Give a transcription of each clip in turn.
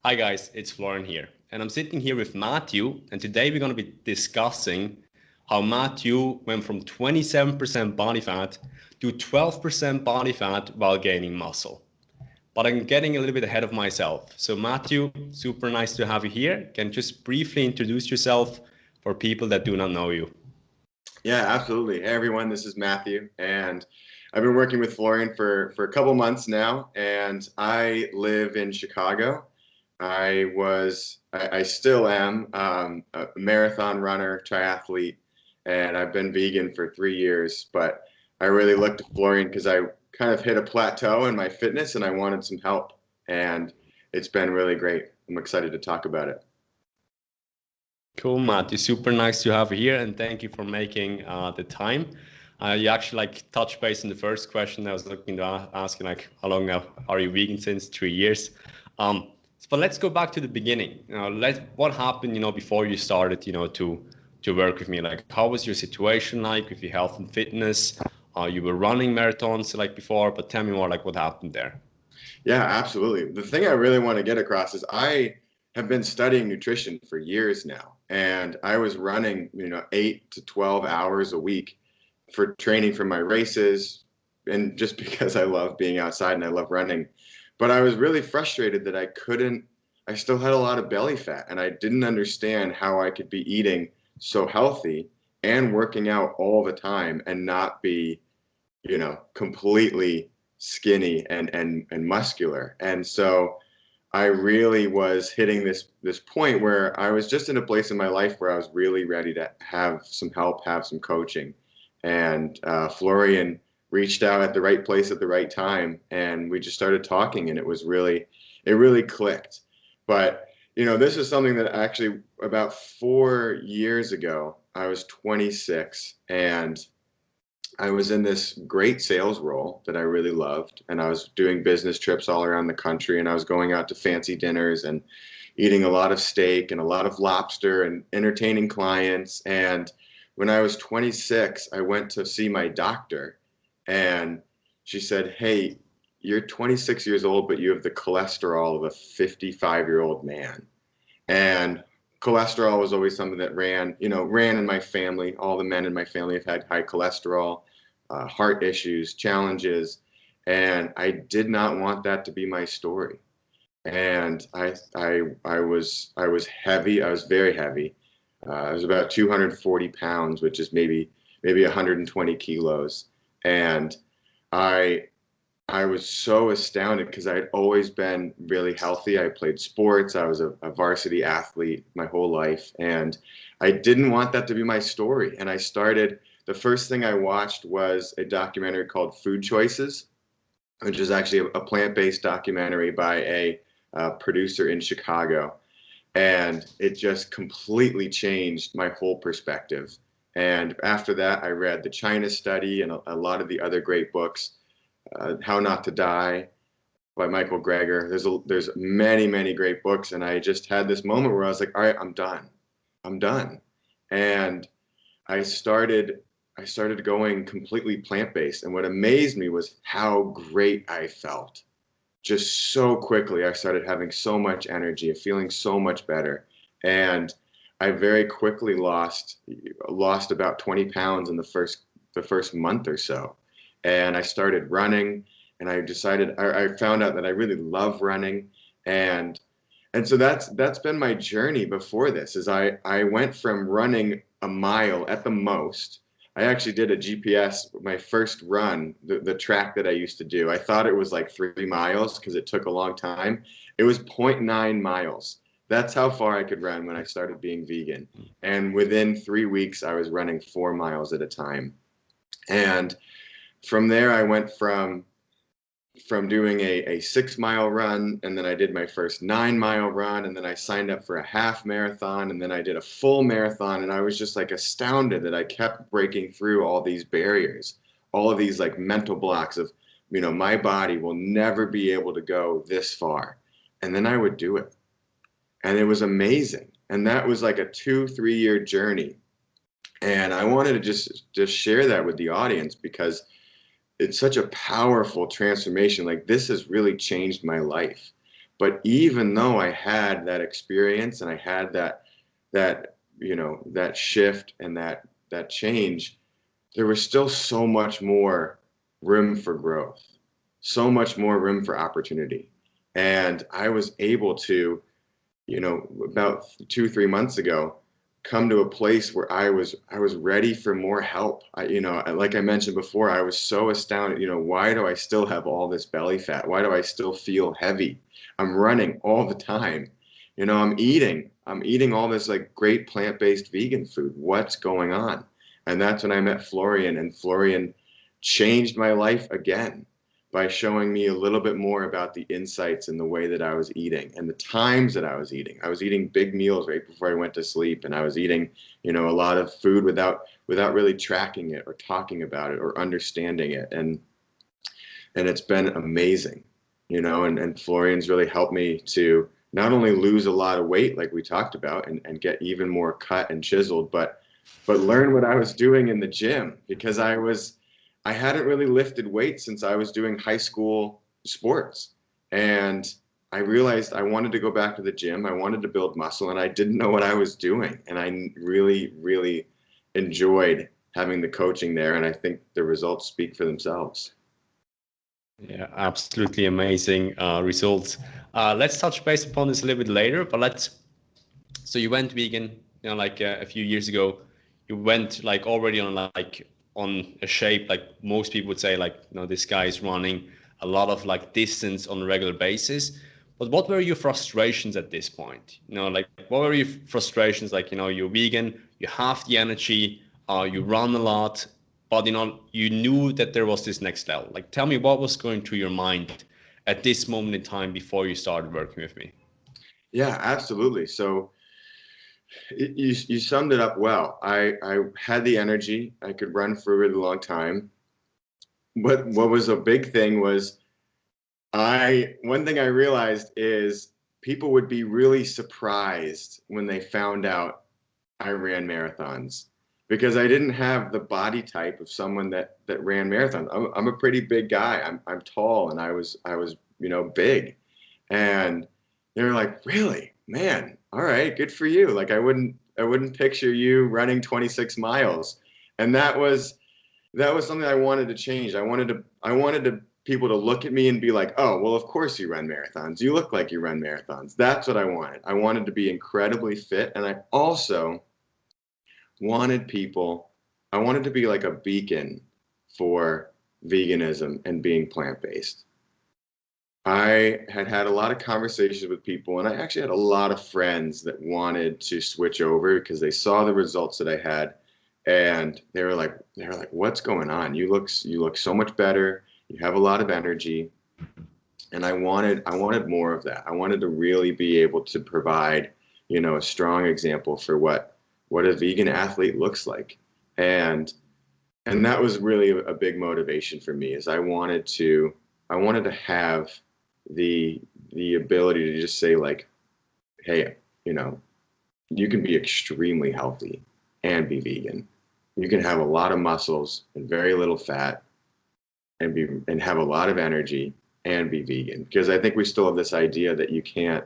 Hi guys, it's Florian here, and I'm sitting here with Matthew, and today we're going to be discussing how Matthew went from 27% body fat to 12% body fat while gaining muscle. But I'm getting a little bit ahead of myself. So Matthew, super nice to have you here. Can you just briefly introduce yourself for people that do not know you? Yeah, absolutely. Hey, everyone, this is Matthew, and I've been working with Florian for a couple months now, and I live in Chicago. I still am a marathon runner, triathlete, and I've been vegan for 3 years, but I really looked to Florian because I kind of hit a plateau in my fitness and I wanted some help, and it's been really great. I'm excited to talk about it. Cool, Matthew. Super nice to have you here, and thank you for making the time. You actually touch base in the first question. I was looking to ask you how long now are you vegan since? 3 years. But let's go back to the beginning. What happened, before you started, to work with me? Like, how was your situation like with your health and fitness? You were running marathons like before, but tell me more like what happened there. Yeah, absolutely. The thing I really want to get across is I have been studying nutrition for years now, and I was running, 8 to 12 hours a week for training for my races, and just because I love being outside and I love running. But I was really frustrated that I still had a lot of belly fat, and I didn't understand how I could be eating so healthy and working out all the time and not be completely skinny and muscular. And so I really was hitting this point where I was just in a place in my life where I was really ready to have some help, have some coaching. And Florian reached out at the right place at the right time, and we just started talking, and it really clicked. But this is something that actually about 4 years ago, I was 26, and I was in this great sales role that I really loved, and I was doing business trips all around the country, and I was going out to fancy dinners and eating a lot of steak and a lot of lobster and entertaining clients. And when I was 26, I went to see my doctor, and she said, "Hey, you're 26 years old, but you have the cholesterol of a 55-year-old man." And cholesterol was always something that ran in my family. All the men in my family have had high cholesterol, heart issues, challenges, and I did not want that to be my story. And I was heavy. I was very heavy. I was about 240 pounds, which is maybe 120 kilos. And I I was so astounded because I had always been really healthy. I played sports. I was a varsity athlete my whole life. And I didn't want that to be my story. And the first thing I watched was a documentary called Food Choices, which is actually a plant-based documentary by a producer in Chicago. And it just completely changed my whole perspective. And after that, I read the China Study and a lot of the other great books, How Not to Die by Michael Greger. There's many great books, and I just had this moment where I was like, all right, I'm done. I'm done. And I started I started going completely plant-based, and what amazed me was how great I felt. Just so quickly, I started having so much energy and feeling so much better. And I very quickly lost about 20 pounds in the first month or so. And I started running, and I found out that I really love running. And so that's been my journey before this. Is I went from running a mile at the most. I actually did a GPS my first run, the track that I used to do. I thought it was like 3 miles because it took a long time. It was zero point 0.9 miles. That's how far I could run when I started being vegan. And within 3 weeks, I was running 4 miles at a time. And from there, I went from doing a 6 mile run, and then I did my first 9 mile run, and then I signed up for a half marathon, and then I did a full marathon. And I was just like astounded that I kept breaking through all these barriers, all of these like mental blocks of, my body will never be able to go this far. And then I would do it. And it was amazing. And that was like a 2, 3 year journey. And I wanted to just share that with the audience because it's such a powerful transformation. Like, this has really changed my life. But even though I had that experience and I had that that shift and that change, there was still so much more room for growth, so much more room for opportunity. And I was able to, about 2, 3 months ago, come to a place where I was ready for more help. Like I mentioned before, I was so astounded. Why do I still have all this belly fat? Why do I still feel heavy? I'm running all the time. I'm eating all this like great plant-based vegan food. What's going on? And that's when I met Florian, and Florian changed my life again by showing me a little bit more about the insights in the way that I was eating and the times that I was eating. I was eating big meals right before I went to sleep, and I was eating, a lot of food without really tracking it or talking about it or understanding it. And it's been amazing, and Florian's really helped me to not only lose a lot of weight like we talked about and get even more cut and chiseled, but learn what I was doing in the gym, because I hadn't really lifted weights since I was doing high school sports. And I realized I wanted to go back to the gym. I wanted to build muscle, and I didn't know what I was doing. And I really, really enjoyed having the coaching there. And I think the results speak for themselves. Yeah, absolutely amazing results. Let's touch base upon this a little bit later, but so you went vegan, like a few years ago. You went like already on on a shape, like most people would say, like, this guy is running a lot of like distance on a regular basis. But what were your frustrations at this point? Like what were your frustrations? Like, you're vegan, you have the energy, you run a lot, but you knew that there was this next level. Like, tell me what was going through your mind at this moment in time before you started working with me. Yeah, absolutely. So you summed it up well. I had the energy. I could run for a really long time. What was a big thing was one thing I realized is people would be really surprised when they found out I ran marathons, because I didn't have the body type of someone that ran marathons. I'm a pretty big guy. I'm tall, and I was big, and they were like, really, man, all right, good for you. Like I wouldn't picture you running 26 miles, and that was something I wanted to change. I wanted people to look at me and be like, oh, well, of course you run marathons. You look like you run marathons. That's what I wanted. I wanted to be incredibly fit, and I also wanted people, I wanted to be like a beacon for veganism and being plant-based. I had had a lot of conversations with people, and I actually had a lot of friends that wanted to switch over because they saw the results that I had, and they were like, "What's going on? You look so much better. You have a lot of energy." And I wanted more of that. I wanted to really be able to provide, a strong example for what a vegan athlete looks like. And and that was really a big motivation for me, is I wanted to have the ability to just say, like, hey, you know you can be extremely healthy and be vegan. You can have a lot of muscles and very little fat, and have a lot of energy and be vegan, because I think we still have this idea that you can't.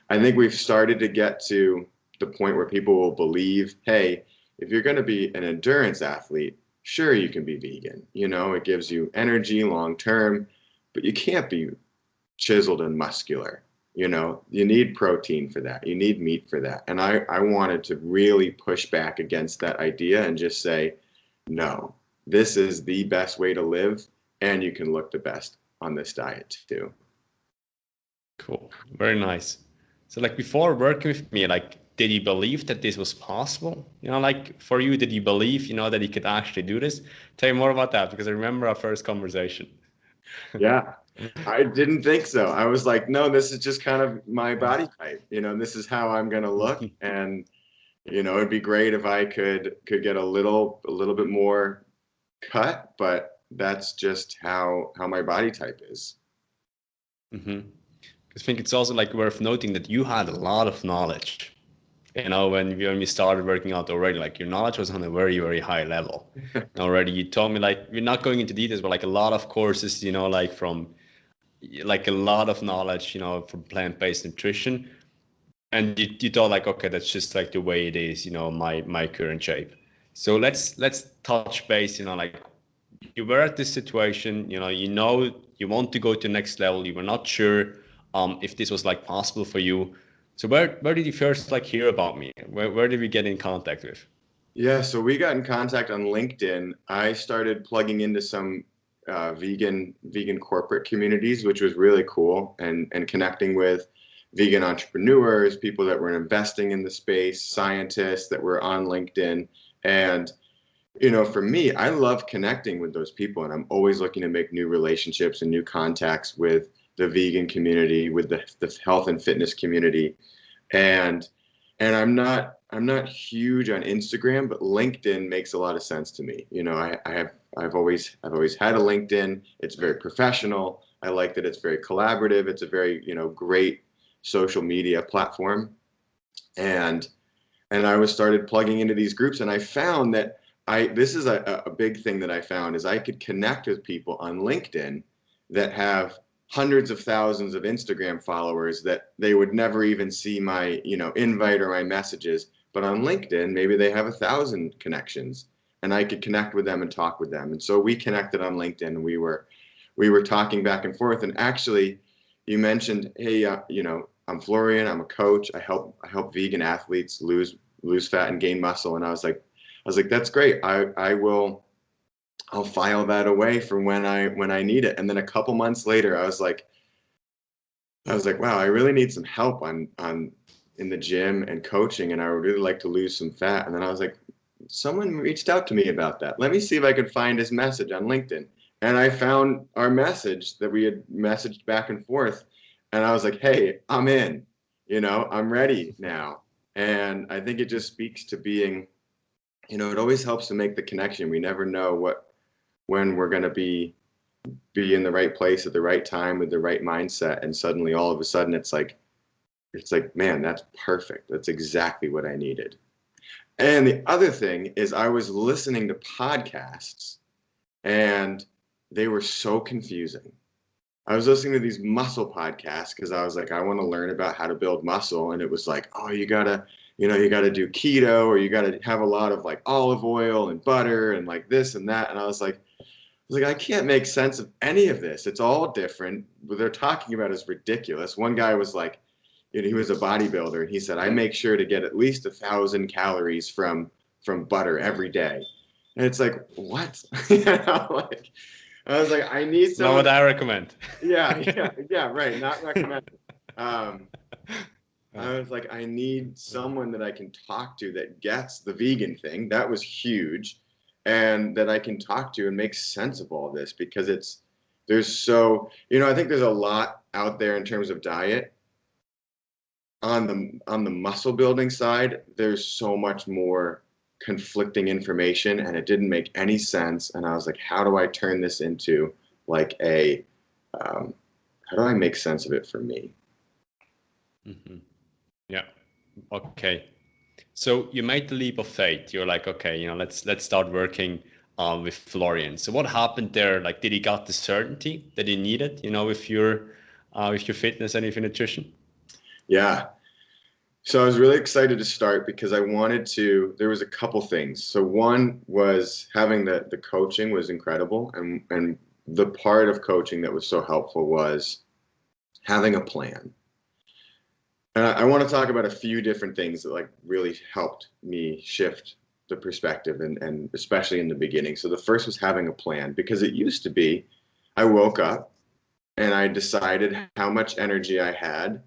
I think we've started to get to the point where people will believe, hey, if you're going to be an endurance athlete, sure, you can be vegan. It gives you energy long term, but you can't be chiseled and muscular. You need protein for that. You need meat for that. And I wanted to really push back against that idea and just say, no, this is the best way to live, and you can look the best on this diet too. Cool. Very nice. So like before working with me, like, did you believe that this was possible? Like for you, did you believe, that you could actually do this? Tell me more about that, because I remember our first conversation. Yeah, I didn't think so. I was like, no, this is just kind of my body type. This is how I'm gonna look, and it'd be great if I could get a little bit more cut, but that's just how my body type is. Hmm. I think it's also like worth noting that you had a lot of knowledge. When we started working out already, like your knowledge was on a very, very high level. Already, you told me, like, we're not going into details, but like a lot of courses, like from like a lot of knowledge, for plant-based nutrition, and you thought like, okay, that's just like the way it is, my current shape. So let's touch base, like you were at this situation, you want to go to the next level. You were not sure if this was like possible for you. So where did you first like hear about me? Where did we get in contact with? Yeah, so we got in contact on LinkedIn. I started plugging into some vegan corporate communities, which was really cool, and connecting with vegan entrepreneurs, people that were investing in the space, scientists that were on LinkedIn. And for me, I love connecting with those people, and I'm always looking to make new relationships and new contacts with the vegan community, with the health and fitness community. And I'm not huge on Instagram, but LinkedIn makes a lot of sense to me. I've always had a LinkedIn. It's very professional. I like that it's very collaborative. It's a very, great social media platform. And I was started plugging into these groups, and I found that this is a big thing that I found is I could connect with people on LinkedIn that have hundreds of thousands of Instagram followers that they would never even see my, invite or my messages. But on LinkedIn, maybe they have 1,000 connections, and I could connect with them and talk with them. And so we connected on LinkedIn, and we were talking back and forth. And actually, you mentioned, hey, I'm Florian. I'm a coach. I help vegan athletes lose fat and gain muscle. And I was like, that's great. I'll file that away for when I need it. And then a couple months later, I was like, wow, I really need some help on in the gym and coaching, and I would really like to lose some fat. And then I was like, someone reached out to me about that. Let me see if I could find his message on LinkedIn. And I found our message that we had messaged back and forth. And I was like, hey, I'm in, I'm ready now. And I think it just speaks to being, it always helps to make the connection. We never know when we're going to be in the right place at the right time with the right mindset, and suddenly all of a sudden it's like, man, that's perfect. That's exactly what I needed. And the other thing is I was listening to podcasts, and they were so confusing. I was listening to these muscle podcasts because I was like, I want to learn about how to build muscle. And it was like, oh, you gotta do keto, or you gotta have a lot of like olive oil and butter and like this and that. And I was like, I can't make sense of any of this. It's all different. What they're talking about is ridiculous. One guy was like, he was a bodybuilder, and he said, I make sure to get at least 1,000 calories from butter every day. And it's like, what? Like, I was like, I need It's not what someone. I recommend. Yeah, right. Not recommended. Um, I was like, I need someone that I can talk to that gets the vegan thing. That was huge. And that I can talk to and make sense of all this, because I think there's a lot out there in terms of diet. On the muscle building side, there's so much more conflicting information, and it didn't make any sense. And I was like, how do I turn this into like um, how do I make sense of it for me? Hmm. Yeah. Okay. So you made the leap of faith. You're like, okay, let's start working with Florian. So what happened there? Like, did he got the certainty that he needed, with your fitness and with your nutrition? Yeah. So I was really excited to start because there was a couple things. So one was having the coaching was incredible. And the part of coaching that was so helpful was having a plan. And I want to talk about a few different things that like really helped me shift the perspective, and especially in the beginning. So the first was having a plan, because it used to be I woke up and I decided how much energy I had,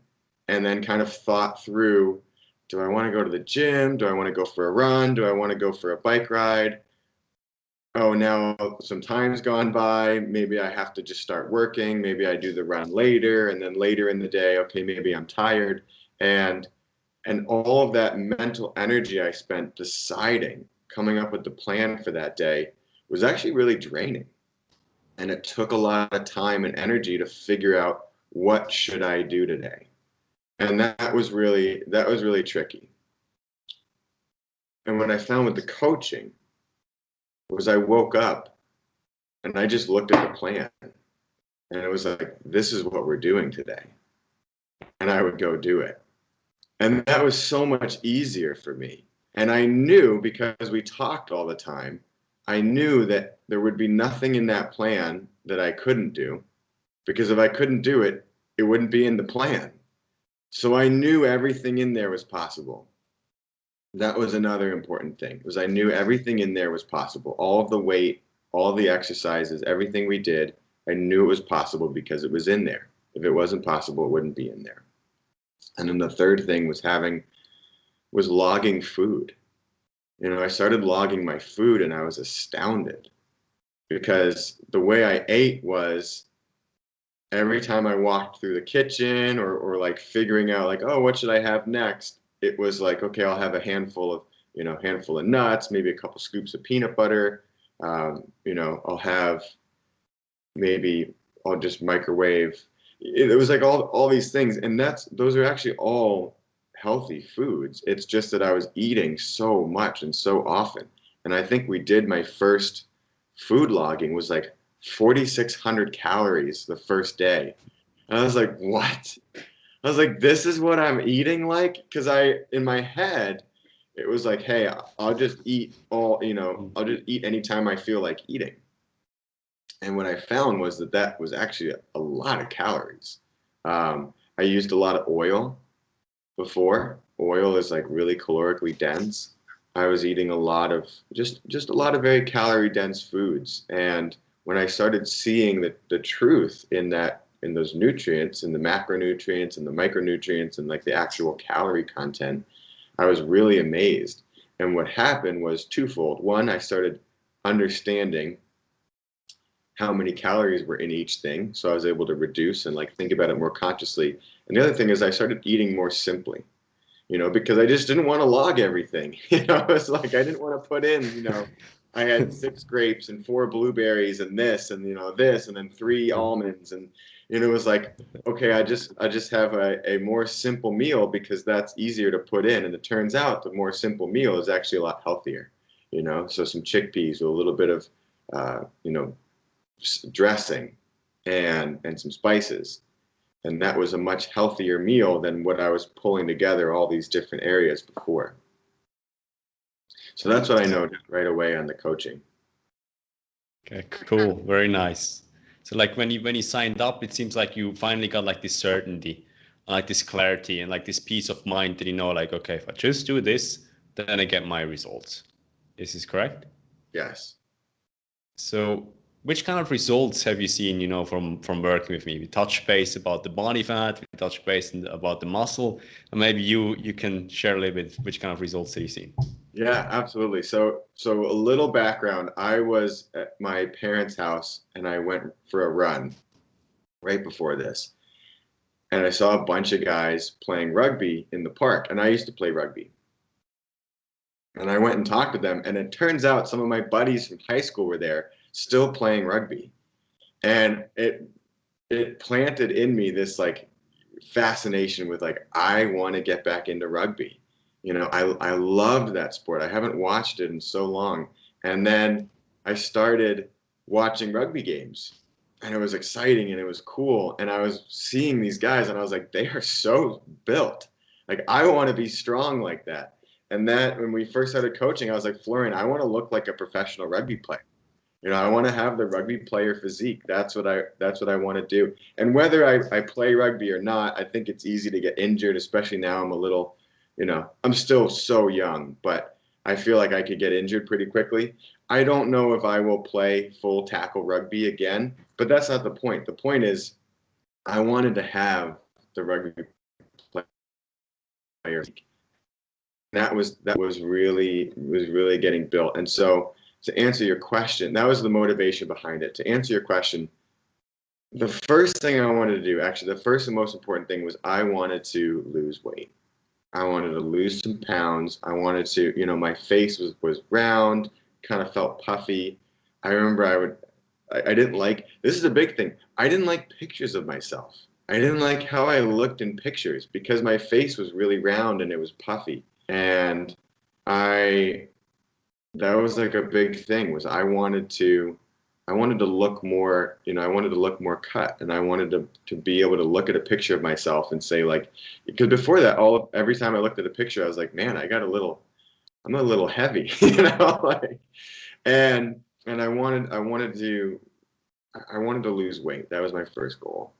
and then kind of thought through, do I want to go to the gym? Do I want to go for a run? Do I want to go for a bike ride? Oh, now some time's gone by. Maybe I have to just start working. Maybe I do the run later, and then later in the day, okay, maybe I'm tired. And all of that mental energy I spent deciding, coming up with the plan for that day, was actually really draining. And it took a lot of time and energy to figure out, what should I do today? And that was really tricky. And what I found with the coaching was I woke up and I just looked at the plan, And it was like, this is what we're doing today. And I would go do it. And that was so much easier for me. And I knew, because we talked all the time, I knew that there would be nothing in that plan that I couldn't do, because if I couldn't do it, it wouldn't be in the plan. So I knew everything in there was possible. That was another important thing, was I knew everything in there was possible. All of the weight, all the exercises, everything we did, I knew it was possible because it was in there. If it wasn't possible, it wouldn't be in there. And then the third thing was logging food. I started logging my food and I was astounded, because the way I ate was, every time I walked through the kitchen, or like figuring out like, oh, what should I have next? It was like, okay, I'll have a handful of nuts, maybe a couple scoops of peanut butter. I'll have, maybe I'll just microwave. It was like all these things, and those are actually all healthy foods. It's just that I was eating so much and so often. And I think we did, my first food logging was like 4,600 calories the first day. And I was like, what? I was like, this is what I'm eating like? Because in my head, it was like, hey, I'll just eat I'll just eat anytime I feel like eating. And what I found was that was actually a lot of calories. I used a lot of oil before. Oil is like really calorically dense. I was eating a lot of just a lot of very calorie dense foods. And when I started seeing the truth in those nutrients, in the macronutrients and the micronutrients and like the actual calorie content, I was really amazed. And what happened was twofold. One, I started understanding how many calories were in each thing, so I was able to reduce and like think about it more consciously. And the other thing is I started eating more simply, because I just didn't want to log everything. It's like I didn't want to put in, I had 6 grapes and 4 blueberries and this and this and then 3 almonds, and it was like, okay, I just have a more simple meal, because that's easier to put in. And it turns out the more simple meal is actually a lot healthier. So some chickpeas with a little bit of dressing and some spices. And that was a much healthier meal than what I was pulling together all these different areas before. So that's what I noticed right away on the coaching. Okay, cool. Very nice. So like when you signed up, it seems like you finally got like this certainty, like this clarity and like this peace of mind that like, okay, if I just do this, then I get my results. Is this correct? Yes. So which kind of results have you seen, from working with me? We touched base about the body fat, we touched base about the muscle, and maybe you can share a little bit which kind of results have you seen? Yeah, absolutely. So a little background. I was at my parents' house and I went for a run right before this. And I saw a bunch of guys playing rugby in the park, and I used to play rugby. And I went and talked to them, and it turns out some of my buddies from high school were there still playing rugby. And it planted in me this like fascination with like, I want to get back into rugby. I loved that sport. I haven't watched it in so long. And then I started watching rugby games, and it was exciting and it was cool. And I was seeing these guys and I was like, they are so built. Like, I want to be strong like that. And that, when we first started coaching, I was like, Florian, I want to look like a professional rugby player. I want to have the rugby player physique. That's what I want to do. And whether I play rugby or not, I think it's easy to get injured, especially now. I'm a little, I'm still so young, but I feel like I could get injured pretty quickly. I don't know if I will play full tackle rugby again, but that's not the point. The point is, I wanted to have the rugby player. That was really getting built. And so, to answer your question, that was the motivation behind it. To answer your question, the first thing I wanted to do, actually, the first and most important thing, was I wanted to lose weight. I wanted to lose some pounds. I wanted to, my face was round, kind of felt puffy. I remember I didn't like, this is a big thing, I didn't like pictures of myself. I didn't like how I looked in pictures because my face was really round and it was puffy. And that was like a big thing, was I wanted to I wanted to look more, I wanted to look more cut, and I wanted to be able to look at a picture of myself and say, like, because before that, every time I looked at a picture, I was like, man, I'm a little heavy, like, and I wanted to lose weight. That was my first goal.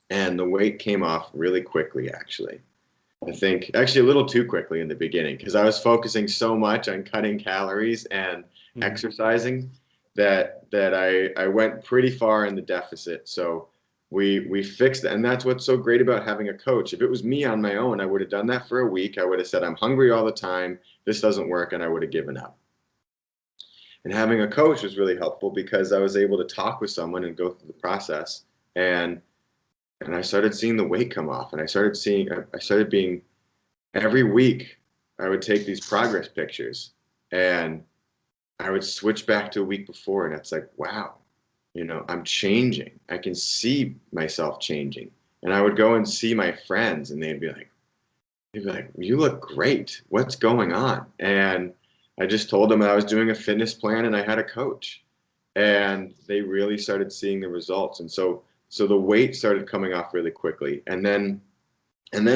And the weight came off really quickly, actually. I think actually a little too quickly in the beginning, because I was focusing so much on cutting calories and exercising that I went pretty far in the deficit. So we fixed that. And that's what's so great about having a coach. If it was me on my own, I would have done that for a week. I would have said, I'm hungry all the time. This doesn't work. And I would have given up. And having a coach was really helpful because I was able to talk with someone and go through the process. And I started seeing the weight come off, and I started being, every week I would take these progress pictures and I would switch back to a week before, and it's like, wow, I'm changing. I can see myself changing. And I would go and see my friends, and they'd be like, you look great. What's going on? And I just told them I was doing a fitness plan and I had a coach, and they really started seeing the results. And so the weight started coming off really quickly. And then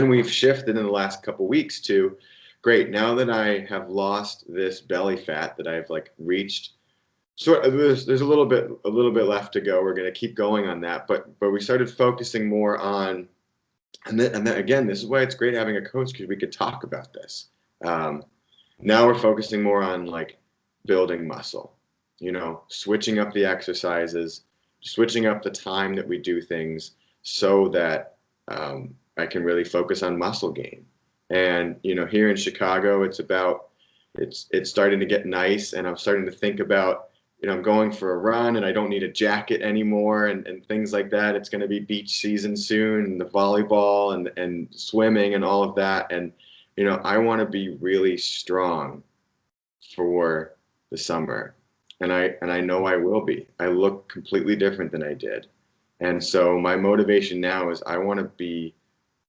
we've shifted in the last couple of weeks to, great, now that I have lost this belly fat that I've like reached, there's a little bit left to go. We're going to keep going on that, but we started focusing more on, and then again, this is why it's great having a coach, because we could talk about this. Now we're focusing more on like building muscle, switching up the exercises, switching up the time that we do things so that I can really focus on muscle gain. And here in Chicago, it's starting to get nice, and I'm starting to think about, I'm going for a run and I don't need a jacket anymore, and things like that. It's going to be beach season soon, and the volleyball and swimming and all of that. And I want to be really strong for the summer. And I know I will be. I look completely different than I did. And so my motivation now is I want to be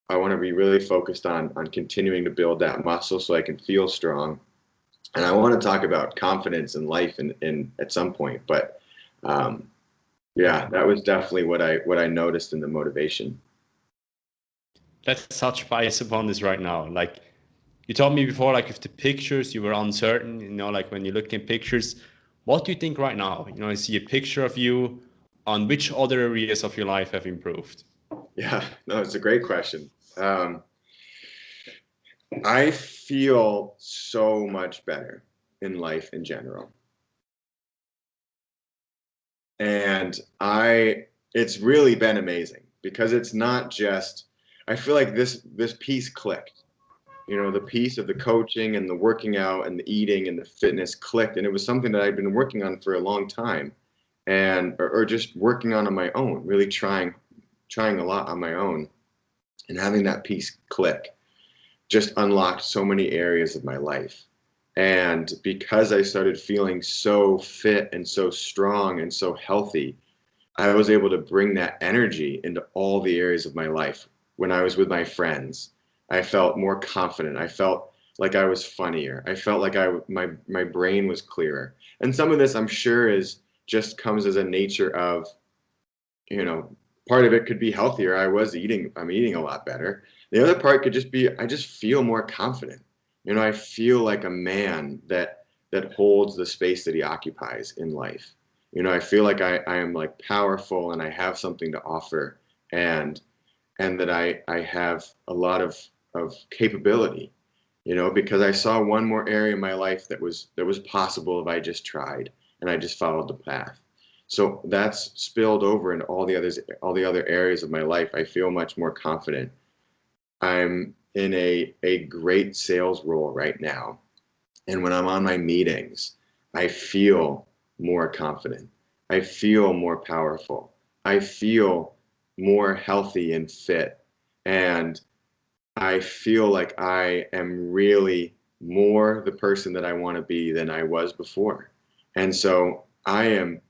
really focused on continuing to build that muscle so I can feel strong. And I want to talk about confidence in life in at some point. But yeah, that was definitely what I noticed in the motivation. Let's touch base upon this right now. Like you told me before, like if the pictures you were uncertain, like when you look in pictures, what do you think right now? I see a picture of you. On which other areas of your life have improved? Yeah, no, it's a great question. I feel so much better in life in general. And it's really been amazing, because it's not just, I feel like this piece clicked. The piece of the coaching and the working out and the eating and the fitness clicked. And it was something that I'd been working on for a long time, or just working on my own, really trying a lot on my own. And having that piece click just unlocked so many areas of my life. And because I started feeling so fit and so strong and so healthy, I was able to bring that energy into all the areas of my life. When I was with my friends, I felt more confident. I felt like I was funnier. I felt like my brain was clearer. And some of this, I'm sure, just comes as a nature of, part of it could be healthier. I'm eating a lot better. The other part could just be, I just feel more confident. I feel like a man that holds the space that he occupies in life. I feel like I am like powerful, and I have something to offer, and that I have a lot of capability, because I saw one more area in my life that was possible if I just tried and I just followed the path. So that's spilled over into all the other areas of my life. I feel much more confident. I'm in a great sales role right now. And when I'm on my meetings, I feel more confident. I feel more powerful. I feel more healthy and fit. And I feel like I am really more the person that I want to be than I was before. And so I am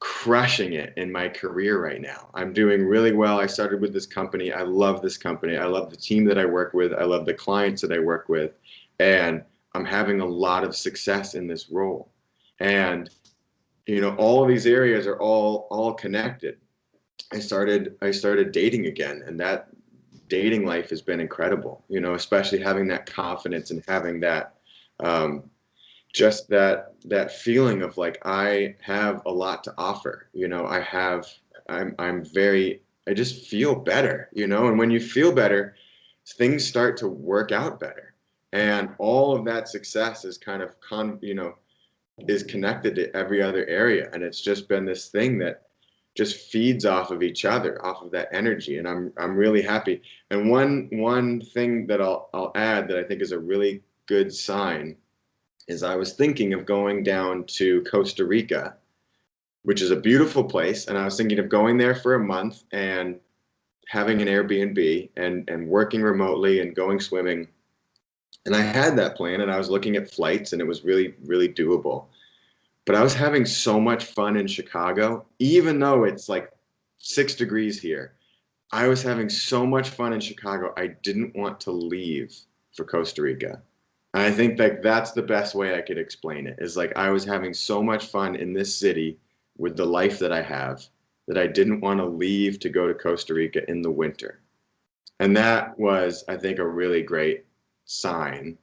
crushing it in my career right now. I'm doing really well. I started with this company. I love this company. I love the team that I work with. I love the clients that I work with. And I'm having a lot of success in this role. And, all of these areas are all connected. I started dating again, and that dating life has been incredible, especially having that confidence and having that, just that feeling of like, I have a lot to offer. I just feel better, and when you feel better, things start to work out better. And all of that success is kind of is connected to every other area. And it's just been this thing that just feeds off of each other, off of that energy. And I'm really happy. And one thing that I'll add that I think is a really good sign is I was thinking of going down to Costa Rica, which is a beautiful place. And I was thinking of going there for a month and having an Airbnb and working remotely and going swimming. And I had that plan, and I was looking at flights, and it was really, really doable. But I was having so much fun in Chicago, even though it's like 6 degrees here. I was having so much fun in Chicago, I didn't want to leave for Costa Rica. And I think that that's the best way I could explain it, is like I was having so much fun in this city with the life that I have, that I didn't want to leave to go to Costa Rica in the winter. And that was, I think, a really great sign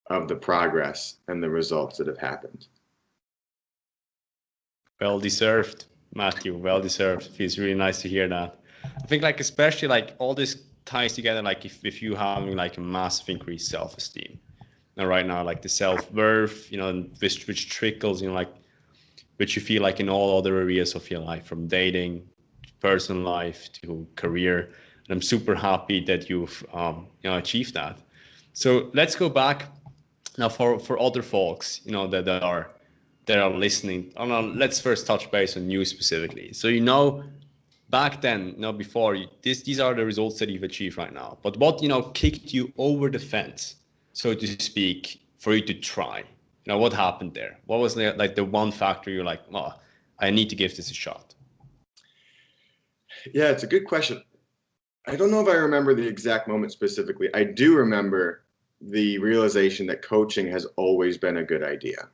of the progress and the results that have happened. Well deserved, Matthew. Well deserved. Feels really nice to hear that. I think like especially like all this ties together. Like if you having like a massive increased self-esteem, and right now like the self-worth, which trickles, like which you feel like in all other areas of your life, from dating, personal life to career. And I'm super happy that you've achieved that. So let's go back now for other folks, that are listening. Oh no, let's first touch base on you specifically. So back then, before these are the results that you've achieved right now. But what kicked you over the fence, so to speak, for you to try? What happened there? What was the one factor you're like, oh, I need to give this a shot? Yeah, it's a good question. I don't know if I remember the exact moment specifically. I do remember the realization that coaching has always been a good idea.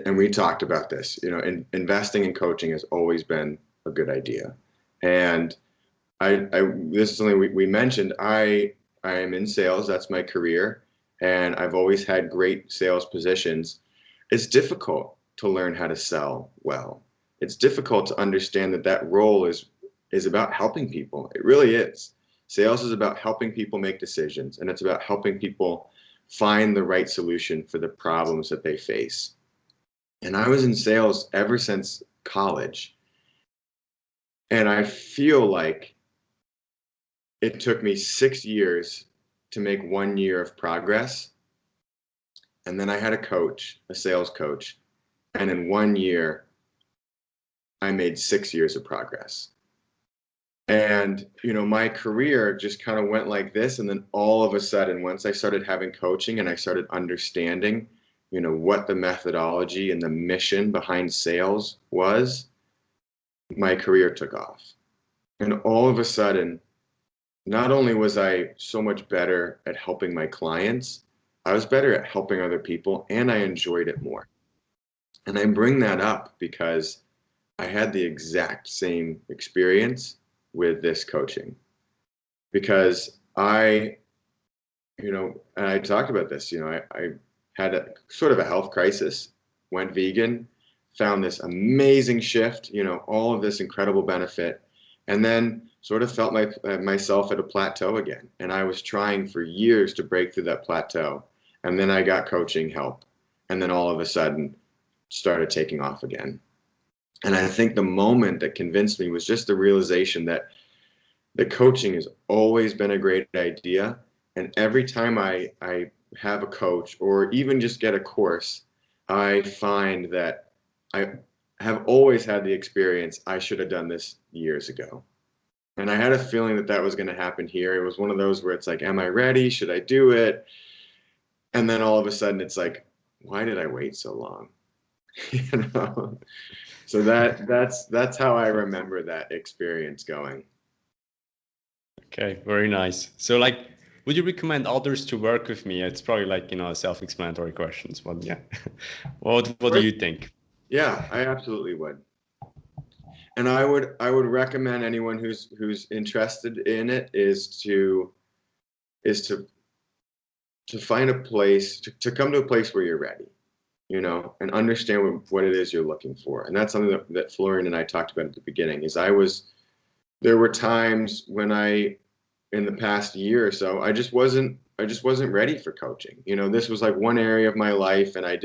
And we talked about this, investing in coaching has always been a good idea. And this is something we mentioned. I am in sales. That's my career. And I've always had great sales positions. It's difficult to learn how to sell well. It's difficult to understand that role is about helping people. It really is. Sales is about helping people make decisions, and it's about helping people find the right solution for the problems that they face. And I was in sales ever since college. And I feel like it took me 6 years to make 1 year of progress. And then I had a sales coach, and in 1 year, I made 6 years of progress. And, my career just kind of went like this. And then all of a sudden, once I started having coaching and I started understanding, what the methodology and the mission behind sales was, my career took off. And all of a sudden, not only was I so much better at helping my clients, I was better at helping other people, and I enjoyed it more. And I bring that up because I had the exact same experience with this coaching. Because and I talked about this, I had a sort of a health crisis, went vegan, found this amazing shift, all of this incredible benefit, and then sort of felt myself at a plateau again. And I was trying for years to break through that plateau. And then I got coaching help. And then all of a sudden started taking off again. And I think the moment that convinced me was just the realization that the coaching has always been a great idea. And every time I have a coach or even just get a course, I find that I have always had the experience, I should have done this years ago. And I had a feeling that was going to happen here. It was one of those where it's like, am I ready? Should I do it? And then all of a sudden it's like, why did I wait so long? So that's how I remember that experience going. Okay, very nice. So would you recommend others to work with me? It's probably self-explanatory questions, but yeah. What do you think? Yeah, I absolutely would. And I would recommend anyone who's interested in it is to find a place to come to a place where you're ready, and understand what it is you're looking for. And that's something that Florian and I talked about at the beginning. There were times when in the past year or so, I just wasn't ready for coaching. This was like one area of my life, and I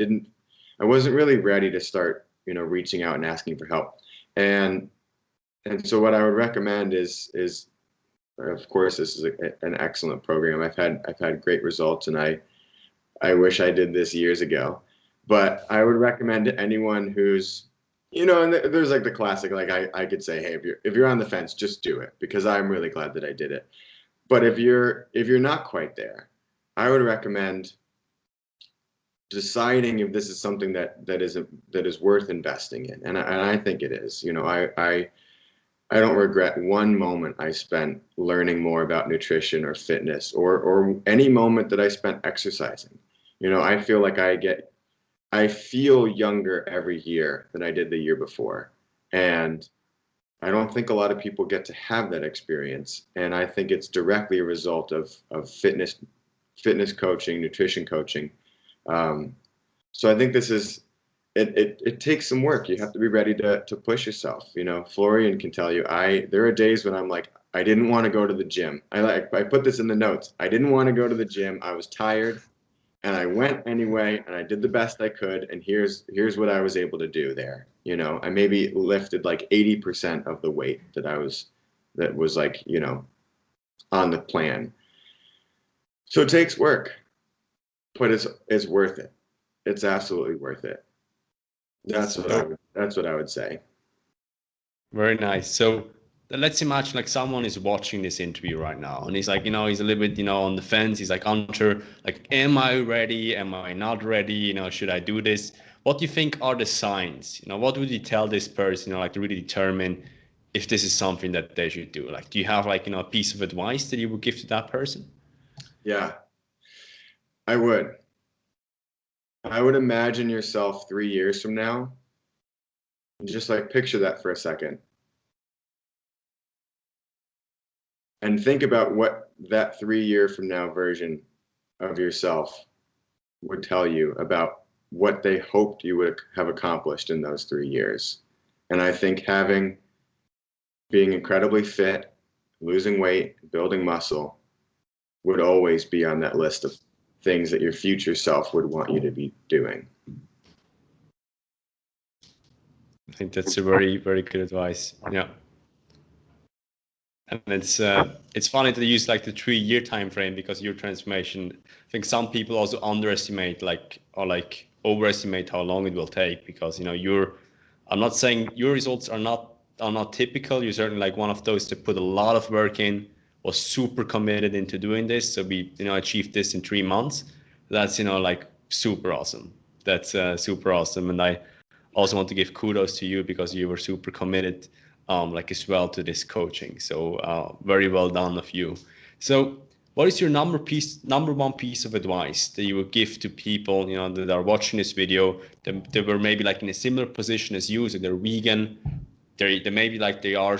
wasn't really ready to start, reaching out and asking for help. And and so what I would recommend is of course this is an excellent program. I've had great results, and I wish I did this years ago. But I would recommend to anyone who's, and there's like the classic, like I could say, hey, if you're on the fence, just do it, because I'm really glad that I did it. But if you're not quite there, I would recommend deciding if this is something that is worth investing in, and I think it is. I don't regret one moment I spent learning more about nutrition or fitness, or any moment that I spent exercising. I feel like I feel younger every year than I did the year before. And I don't think a lot of people get to have that experience. And I think it's directly a result of fitness coaching, nutrition coaching. Um, so I think it takes some work. You have to be ready to push yourself. Florian can tell you, there are days when I'm like, I didn't want to go to the gym. I put this in the notes. I didn't want to go to the gym. I was tired, and I went anyway, and I did the best I could. And here's what I was able to do there. I maybe lifted like 80% of the weight that was like, on the plan. So it takes work, but it's worth it. It's absolutely worth it. That's what I would say. Very nice. So let's imagine like someone is watching this interview right now and he's like, he's a little bit, on the fence. He's like unsure, like, am I ready? Am I not ready? Should I do this? What do you think are the signs? What would you tell this person, like to really determine if this is something that they should do? Like, do you have like, a piece of advice that you would give to that person? Yeah, I would. I would imagine yourself 3 years from now. Just like picture that for a second. And think about what that 3 year from now version of yourself would tell you about what they hoped you would have accomplished in those 3 years. And I think being incredibly fit, losing weight, building muscle would always be on that list of things that your future self would want you to be doing. I think that's a very, very good advice. Yeah. And it's funny to use like the 3 year time frame, because your transformation, I think some people also underestimate or overestimate how long it will take, because I'm not saying your results are not typical. You're certainly like one of those that put a lot of work in, was super committed into doing this. So we achieved this in 3 months. That's like super awesome. That's super awesome. And I also want to give kudos to you, because you were super committed, like as well, to this coaching. So very well done of you. So what is your number one piece of advice that you would give to people, that are watching this video, that were maybe like in a similar position as you, so they're vegan, they maybe like they are,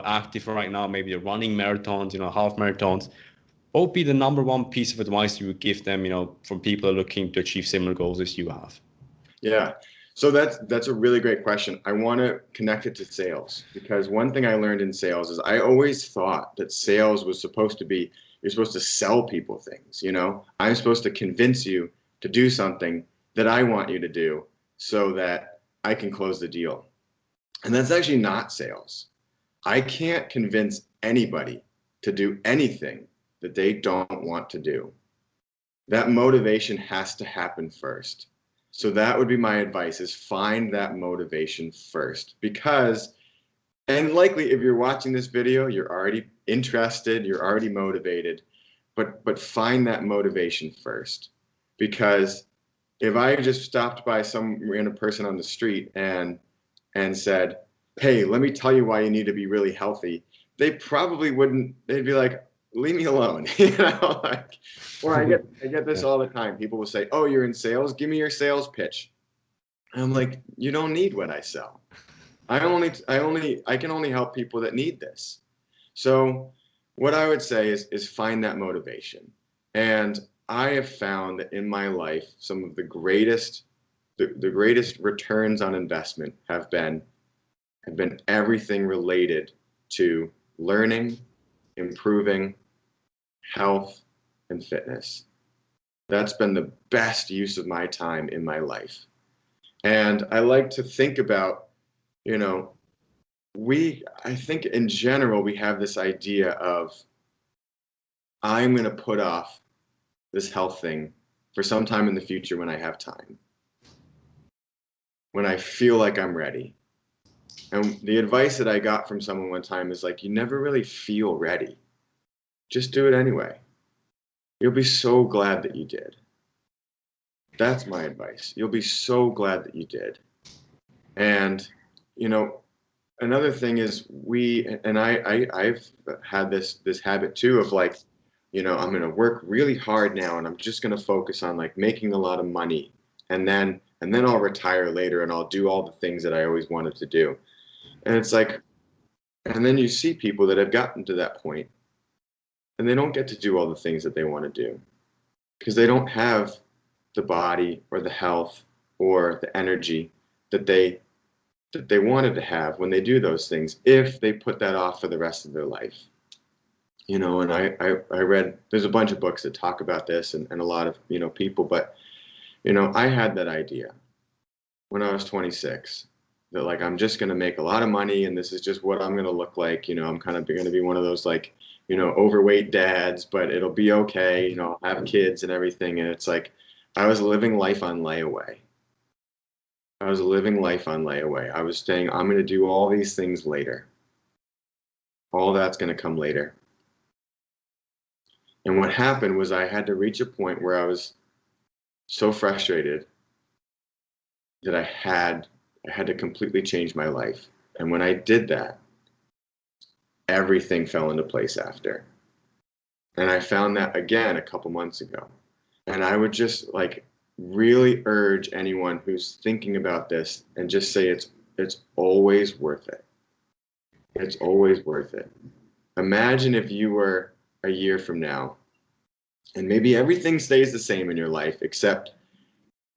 active right now, maybe they're running marathons, half marathons. What would be the number one piece of advice you would give them, from people looking to achieve similar goals as you have? Yeah. So that's a really great question. I want to connect it to sales, because one thing I learned in sales is I always thought that sales was supposed to be, you're supposed to sell people things, I'm supposed to convince you to do something that I want you to do so that I can close the deal. And that's actually not sales. I can't convince anybody to do anything that they don't want to do. That motivation has to happen first. So that would be my advice, is find that motivation first, because, and likely if you're watching this video, you're already interested, you're already motivated, but find that motivation first. Because if I just stopped by some random person on the street and said, hey, let me tell you why you need to be really healthy, they probably wouldn't, they'd be like, leave me alone. Like, or I get this all the time. People will say, oh, you're in sales, give me your sales pitch. And I'm like, you don't need what I sell. I can only help people that need this. So what I would say is find that motivation. And I have found that in my life, some of the greatest returns on investment have been everything related to learning, improving, health, and fitness. That's been the best use of my time in my life. And I like to think about, you know, I think in general, we have this idea of, I'm going to put off this health thing for some time in the future when I have time, when I feel like I'm ready. And the advice that I got from someone one time is like, you never really feel ready. Just do it anyway. You'll be so glad that you did. That's my advice. You'll be so glad that you did. And, you know, another thing is I've had this habit too of like, I'm going to work really hard now and I'm just going to focus on like making a lot of money and then I'll retire later and I'll do all the things that I always wanted to do. And it's like, and then you see people that have gotten to that point and they don't get to do all the things that they want to do because they don't have the body or the health or the energy that they wanted to have when they do those things if they put that off for the rest of their life. And I read, there's a bunch of books that talk about this and a lot of, people, but, I had that idea when I was 26 that like, I'm just going to make a lot of money and this is just what I'm going to look like. I'm kind of going to be one of those like, overweight dads, but it'll be okay. I'll have kids and everything. And it's like, I was living life on layaway. I was living life on layaway. I was saying, I'm going to do all these things later. All that's going to come later. And what happened was I had to reach a point where I was so frustrated that I had to completely change my life. And when I did that, everything fell into place after. And I found that again a couple months ago. And I would just like really urge anyone who's thinking about this and just say it's always worth it. It's always worth it. Imagine if you were a year from now and maybe everything stays the same in your life except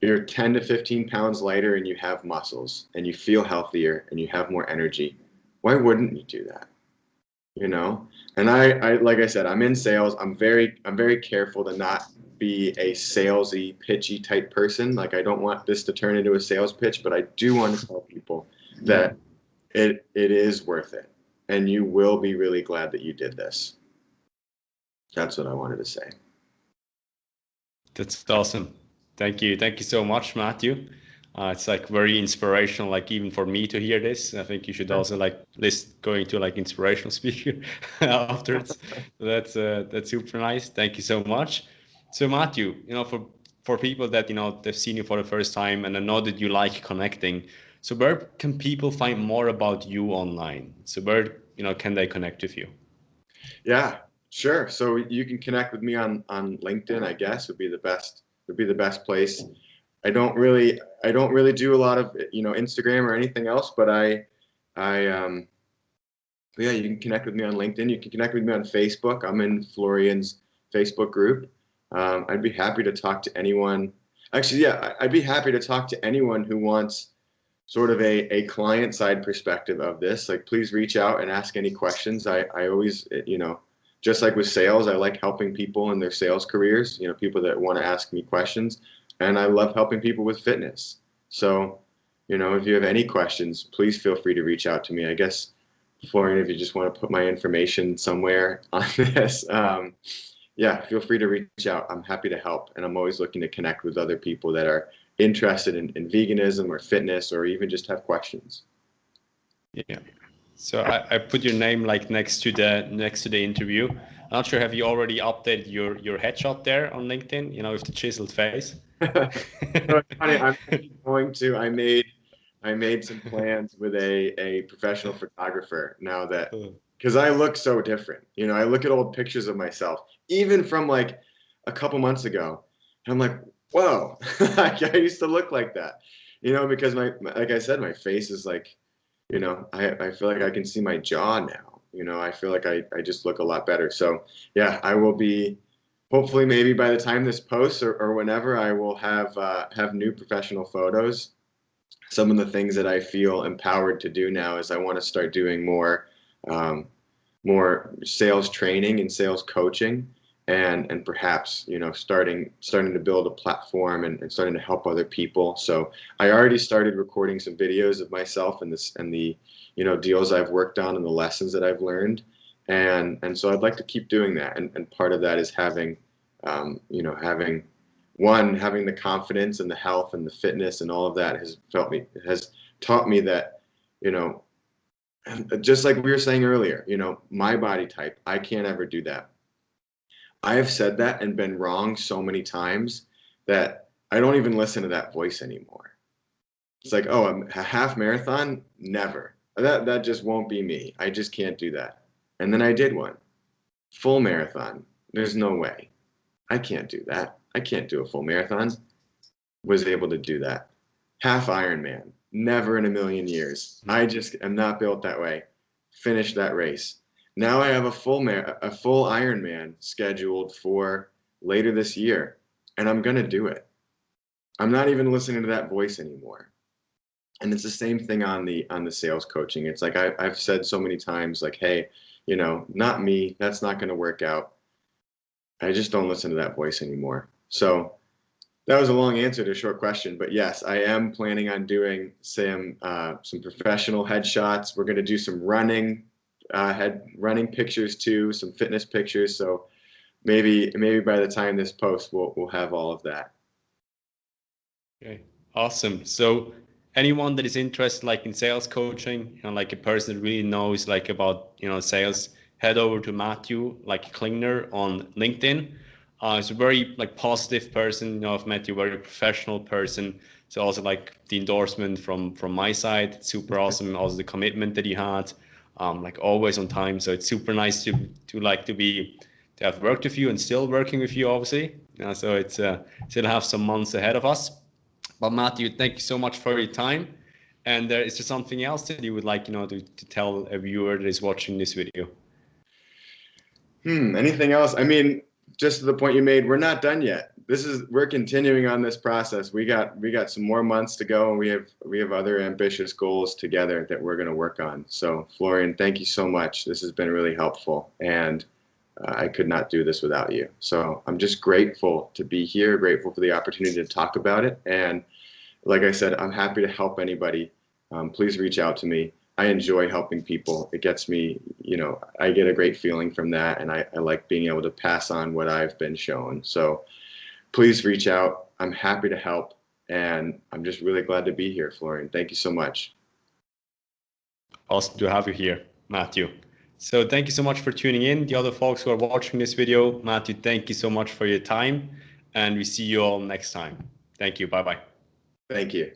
you're 10 to 15 pounds lighter and you have muscles and you feel healthier and you have more energy. Why wouldn't you do that? And I like I said, I'm in sales. I'm very careful to not be a salesy, pitchy type person. Like I don't want this to turn into a sales pitch, but I do want to tell people that it is worth it. And you will be really glad that you did this. That's what I wanted to say. That's awesome. Thank you. Thank you so much, Matthew. It's like very inspirational, like even for me to hear this. I think you should also like list going to like inspirational speaker afterwards. That's super nice. Thank you so much. So Matthew, for people that they've seen you for the first time and I know that you like connecting. So where can people find more about you online? So where can they connect with you? Yeah, sure. So you can connect with me on LinkedIn, I guess would be the best place. I don't really do a lot of Instagram or anything else, but yeah, you can connect with me on LinkedIn. You can connect with me on Facebook. I'm in Florian's Facebook group. I'd be happy to talk to anyone. Actually, yeah, I'd be happy to talk to anyone who wants sort of a client side perspective of this. Like, please reach out and ask any questions. I always, just like with sales, I like helping people in their sales careers, people that want to ask me questions. And I love helping people with fitness. So, if you have any questions, please feel free to reach out to me. I guess, Florian, if you just want to put my information somewhere on this, yeah, feel free to reach out. I'm happy to help. And I'm always looking to connect with other people that are interested in veganism or fitness or even just have questions. Yeah. So I put your name like next to the interview. I'm not sure, have you already updated your headshot there on LinkedIn, with the chiseled face? So it's funny, I'm actually going to, I made some plans with a professional photographer now that, because I look so different. I look at old pictures of myself, even from like a couple months ago, and I'm like, whoa, I used to look like that. because like I said, my face is like, I feel like I can see my jaw now. I feel like I just look a lot better. So yeah, I will be, hopefully maybe by the time this posts or whenever, I will have new professional photos. Some of the things that I feel empowered to do now is I want to start doing um, more sales training and sales coaching, and perhaps starting to build a platform and starting to help other people. So I already started recording some videos of myself and the deals I've worked on and the lessons that I've learned, and so I'd like to keep doing that. And part of that is having having the confidence and the health and the fitness and all of that has taught me that, just like we were saying earlier, my body type, I can't ever do that. I have said that and been wrong so many times that I don't even listen to that voice anymore. It's like, oh, a half marathon? Never. That just won't be me. I just can't do that. And then I did one. Full marathon. There's no way. I can't do that. I can't do a full marathon. Was able to do that. Half Ironman. Never in a million years. I just am not built that way. Finished that race. Now I have a full Ironman scheduled for later this year, and I'm gonna do it. I'm not even listening to that voice anymore. And it's the same thing on the sales coaching. It's like I've said so many times, like, hey, not me. That's not gonna work out. I just don't listen to that voice anymore. So that was a long answer to a short question, but yes, I am planning on doing some professional headshots. We're going to do some running pictures too, some fitness pictures. So maybe by the time this post, we'll have all of that. Okay, awesome. So anyone that is interested like in sales coaching and like a person that really knows like about sales, head over to Matthew like Klingner on LinkedIn. He's a very like positive person. I've met you, very professional person. So also like the endorsement from my side, super awesome. Also the commitment that he had, like always on time. So it's super nice to have worked with you and still working with you, obviously. So it's still have some months ahead of us. But Matthew, thank you so much for your time. And is there something else that you would like, to tell a viewer that is watching this video? Anything else? I mean, just to the point you made, we're not done yet. We're continuing on this process. We got some more months to go, and we have other ambitious goals together that we're going to work on. So Florian, thank you so much. This has been really helpful, and I could not do this without you. So I'm just grateful to be here, grateful for the opportunity to talk about it. And like I said, I'm happy to help anybody. Please reach out to me. I enjoy helping people. It gets me, I get a great feeling from that, and I like being able to pass on what I've been shown. So please reach out. I'm happy to help, and I'm just really glad to be here, Florian. Thank you so much. Awesome to have you here, Matthew. So thank you so much for tuning in. The other folks who are watching this video, Matthew, thank you so much for your time, and we see you all next time. Thank you. Bye-bye. Thank you.